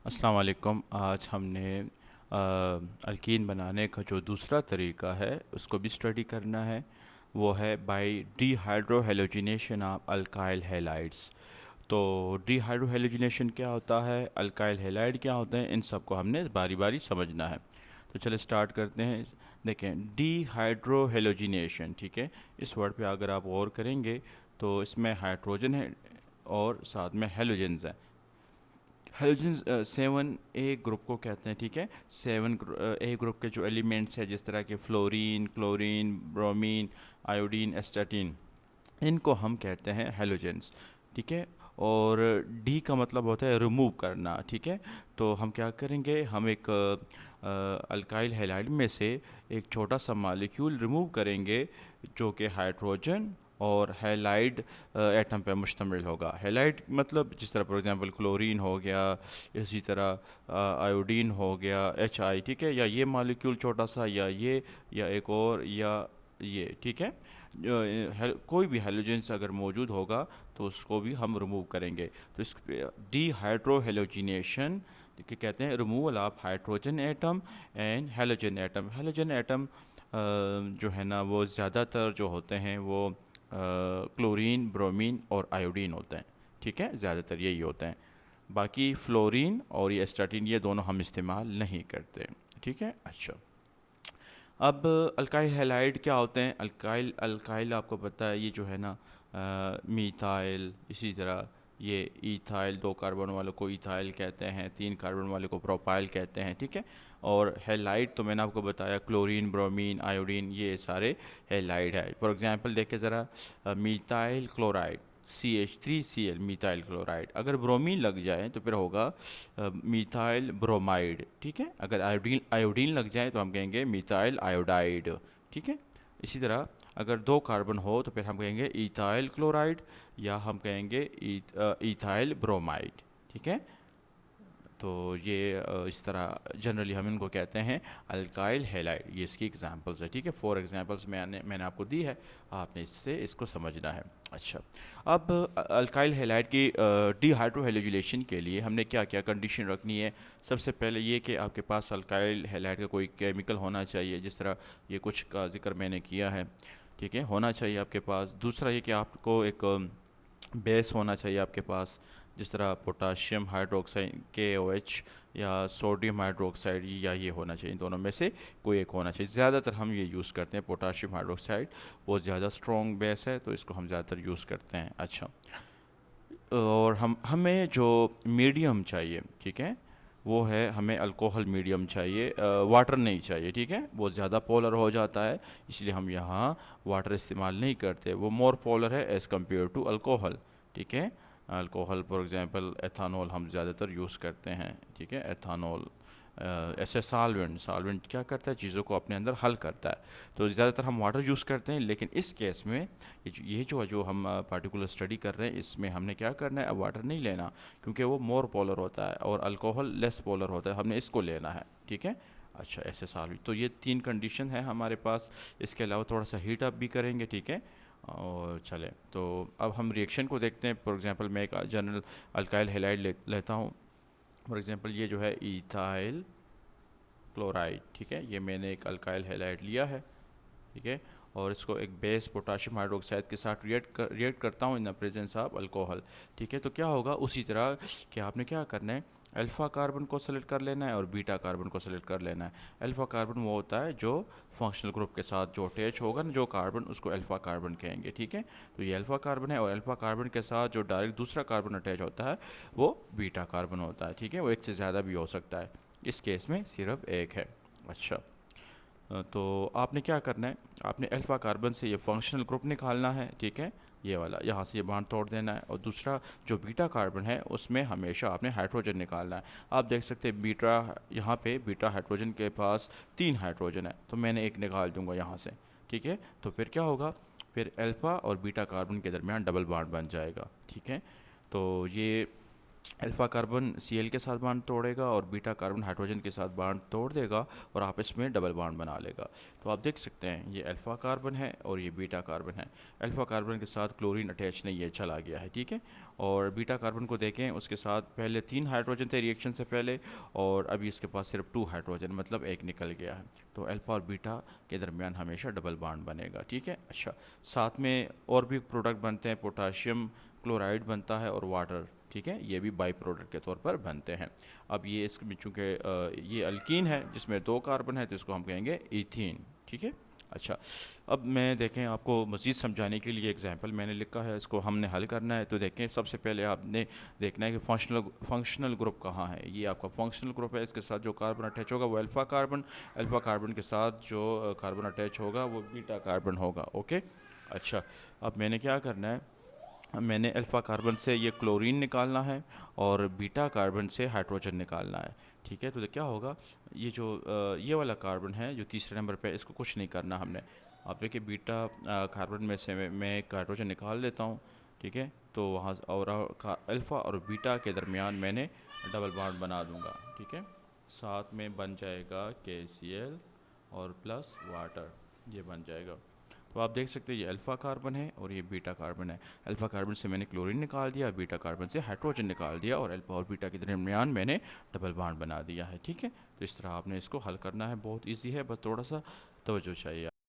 अस्सलाम वालेकुम। आज हमने अल्कीन बनाने का जो दूसरा तरीका है उसको भी स्टडी करना है। वो है by dehydrohalogenation of alkyl halides. तो डीहाइड्रोहेलोजिनेशन क्या होता है, अल्काइल हैलाइड क्या होते हैं, इन सब को हमने बारी बारी समझना है। तो चले स्टार्ट करते हैं। देखें, डीहाइड्रोहेलोजिनेशन, ठीक है। इस वर्ड पे अगर आप गौर करेंगे तो इसमें हाइड्रोजन है और साथ में हेलोजेंस हैं। हेलोजन 7A ग्रुप को कहते हैं, ठीक है। 7A ग्रुप के जो एलिमेंट्स हैं, जिस तरह के fluorine, chlorine, bromine, iodine, astatine, इनको हम कहते हैं हेलोजेंस, ठीक है। और डी का मतलब होता है रिमूव करना, ठीक है। तो हम क्या करेंगे, हम एक अल्काइल हैलाइड में से एक छोटा सा मॉलिक्यूल रिमूव करेंगे जो कि हाइड्रोजन और हैलाइड एटम पे मुश्तमिल होगा। हैलाइड मतलब जिस तरह फॉर एग्जांपल क्लोरीन हो गया, इसी तरह आयोडीन हो गया, HI, ठीक है। या ये मॉलिक्यूल छोटा सा, या ये, या एक और, या ये, ठीक है। कोई भी हेलोजेंस अगर मौजूद होगा तो उसको भी हम रिमूव करेंगे। तो इस डी हाइड्रोहेलोजिनेशन कि कहते हैं removal of hydrogen atom and halogen atom. Halogen atom जो है ना, वो ज़्यादातर जो होते हैं वो क्लोरीन, ब्रोमीन और आयोडीन होते हैं, ठीक है। ज़्यादातर यही होते हैं। बाकी फ्लोरीन और ये एस्टाटीन, ये दोनों हम इस्तेमाल नहीं करते, ठीक है। अच्छा, अब अल्काइल हैलाइड क्या होते हैं। अल्काइल अल्काइल आपको पता है, ये जो है ना, मीथाइल, इसी तरह ये ईथाइल, 2 कार्बन वालों को ईथाइल कहते हैं, 3 कार्बन वाले को प्रोपाइल कहते हैं, ठीक है। और हैलाइड तो मैंने आपको बताया, क्लोरीन, ब्रोमीन, आयोडीन, ये सारे हैलाइड है। फॉर एग्जांपल देखें ज़रा, methyl chloride, CH3Cl, methyl chloride. अगर ब्रोमीन लग जाए तो फिर होगा मीथाइल ब्रोमाइड, ठीक है। अगर आयोडीन आयोडीन लग जाए तो हम कहेंगे मीथाइल आयोडाइड, ठीक है। इसी तरह अगर 2 कार्बन हो तो फिर हम कहेंगे ईथाइल क्लोराइड, या हम कहेंगे ईथाइल ब्रोमाइड, ठीक है। तो ये इस तरह जनरली हम इनको कहते हैं अल्काइल हैलाइड। ये इसकी एग्जांपल्स है, ठीक है। 4 एग्जांपल्स मैंने आपको दी है, आपने इससे इसको समझना है। अच्छा, अब अल्काइल हैलाइड की डीहाइड्रोहेलोजिनेशन के लिए हमने क्या क्या कंडीशन रखनी है। सबसे पहले ये कि आपके पास अल्काइल हैलाइड का कोई केमिकल होना चाहिए, जिस तरह ये कुछ का जिक्र मैंने किया है, ठीक है, होना चाहिए आपके पास। दूसरा ये कि आपको एक बेस होना चाहिए आपके पास, जिस तरह पोटाशियम हाइड्रोक्साइड KOH, या सोडियम हाइड्रोक्साइड, या ये होना चाहिए। इन दोनों में से कोई एक होना चाहिए। ज़्यादातर हम ये यूज़ करते हैं पोटाशियम हाइड्रोक्साइड, वो ज़्यादा स्ट्रॉन्ग बेस है तो इसको हम ज़्यादातर यूज़ करते हैं। अच्छा, और हमें जो मीडियम चाहिए, ठीक है, वो है हमें अल्कोहल मीडियम चाहिए, वाटर नहीं चाहिए, ठीक है। वो ज़्यादा पोलर हो जाता है, इसलिए हम यहाँ वाटर इस्तेमाल नहीं करते। वो मोर पोलर है एज़ कम्पेयर टू अल्कोहल, ठीक है। अल्कोहल फॉर एग्जांपल एथानॉल हम ज़्यादातर यूज़ करते हैं, ठीक है, एथानॉल। ऐसे सॉल्वेंट सॉल्वेंट क्या करता है, चीज़ों को अपने अंदर हल करता है। तो ज़्यादातर हम वाटर यूज़ करते हैं, लेकिन इस केस में ये जो हम पार्टिकुलर स्टडी कर रहे हैं, इसमें हमने क्या करना है, अब वाटर नहीं लेना, क्योंकि वो मोर पोलर होता है और अल्कोहल लेस पोलर होता है, हमने इसको लेना है, ठीक है। अच्छा, ऐसे सॉल्वेंट, तो ये 3 कंडीशन है हमारे पास। इसके अलावा थोड़ा सा हीट अप भी करेंगे, ठीक है। और चले तो अब हम रिएक्शन को देखते हैं। फॉर एग्जांपल मैं एक जनरल अल्काइल हैलाइड लेता हूँ। फॉर एग्जांपल ये जो है ईथाइल क्लोराइड, ठीक है, ये मैंने एक अल्काइल हैलाइड लिया है, ठीक है। और इसको एक बेस पोटाशियम हाइड्रोक्साइड के साथ रिएक्ट करता हूँ in the presence of alcohol, ठीक है। तो क्या होगा, उसी तरह कि आपने क्या करना है, अल्फ़ा कार्बन को सेलेक्ट कर लेना है और बीटा कार्बन को सेलेक्ट कर लेना है। अल्फ़ा कार्बन वो होता है जो फंक्शनल ग्रुप के साथ जो अटैच होगा ना, जो कार्बन, उसको अल्फ़ा कार्बन कहेंगे, ठीक है। तो ये अल्फ़ा कार्बन है, और अल्फ़ा कार्बन के साथ जो डायरेक्ट दूसरा कार्बन अटैच होता है वो बीटा कार्बन होता है, ठीक है। वो एक से ज़्यादा भी हो सकता है, इस केस में सिर्फ एक है। अच्छा, तो आपने क्या करना है, आपने अल्फ़ा कार्बन से ये फंक्शनल ग्रुप निकालना है, ठीक है, ये वाला, यहाँ से ये बांड तोड़ देना है। और दूसरा जो बीटा कार्बन है उसमें हमेशा आपने हाइड्रोजन निकालना है। आप देख सकते हैं बीटा, यहाँ पे बीटा हाइड्रोजन के पास 3 हाइड्रोजन है, तो मैंने एक निकाल दूंगा यहाँ से, ठीक है। तो फिर क्या होगा, फिर अल्फ़ा और बीटा कार्बन के दरमियान डबल बांड बन जाएगा, ठीक है। तो ये अल्फ़ा कार्बन Cl के साथ बांड तोड़ेगा और बीटा कार्बन हाइड्रोजन के साथ बांड तोड़ देगा और आपस में डबल बांड बना लेगा। तो आप देख सकते हैं ये अल्फ़ा कार्बन है और ये बीटा कार्बन है। अल्फ़ा कार्बन के साथ क्लोरीन अटैच नहीं, ये चला गया है, ठीक है। और बीटा कार्बन को देखें, उसके साथ पहले 3 हाइड्रोजन थे रिएक्शन से पहले, और अभी इसके पास सिर्फ 2 हाइड्रोजन, मतलब एक निकल गया है। तो अल्फ़ा और बीटा के दरमियान हमेशा डबल बांड बनेगा, ठीक है। अच्छा, साथ में और भी प्रोडक्ट बनते हैं, पोटाशियम क्लोराइड बनता है और वाटर, ठीक है, ये भी बाई प्रोडक्ट के तौर पर बनते हैं। अब ये इसमें चूँकि ये अल्कीन है जिसमें 2 कार्बन है, तो इसको हम कहेंगे ईथीन, ठीक है। अच्छा, अब मैं देखें आपको मज़ीद समझाने के लिए एग्जांपल मैंने लिखा है, इसको हमने हल करना है। तो देखें, सबसे पहले आपने देखना है कि फंक्शनल ग्रुप कहाँ है। ये आपका फंक्शनल ग्रुप है, इसके साथ जो कार्बन अटैच होगा वो अल्फ़ा कार्बन, अल्फ़ा कार्बन के साथ जो कार्बन अटैच होगा वो बीटा कार्बन होगा, ओके। अच्छा, अब मैंने क्या करना है, मैंने अल्फ़ा कार्बन से ये क्लोरीन निकालना है और बीटा कार्बन से हाइड्रोजन निकालना है, ठीक है। तो क्या होगा, ये जो ये वाला कार्बन है जो तीसरे नंबर पे, इसको कुछ नहीं करना हमने। आप देखिए, बीटा कार्बन में से मैं एक हाइड्रोजन निकाल लेता हूँ, ठीक है। तो वहाँ और अल्फ़ा और बीटा के दरमियान मैंने डबल बॉन्ड बना दूँगा, ठीक है। साथ में बन जाएगा KCl और प्लस वाटर, ये बन जाएगा। तो आप देख सकते हैं ये अल्फ़ा कार्बन है और ये बीटा कार्बन है। अल्फ़ा कार्बन से मैंने क्लोरीन निकाल दिया, बीटा कार्बन से हाइड्रोजन निकाल दिया और अल्फ़ा और बीटा के दरमियान मैंने डबल बॉन्ड बना दिया है, ठीक है। तो इस तरह आपने इसको हल करना है, बहुत इजी है, बस थोड़ा सा तवज्जो चाहिए।